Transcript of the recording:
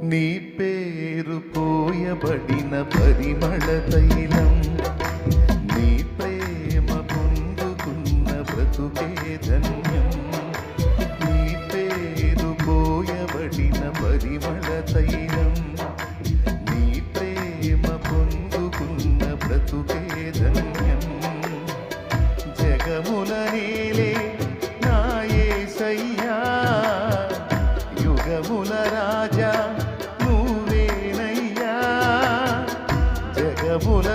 నీ పేరు పోయబడిన పరిమళ తైలం, నీ ప్రేమ పొందుకున్న బ్రతుకే ధన్యం. నీ పేరు పోయబడిన పరిమళ తైలం, నీ ప్రేమ పొందుకున్న బ్రతుకే ధన్యం. జగముల నేలే నా యేసయ్యా, యుగముల రాజా నువ్వేనయ్యా. జగముల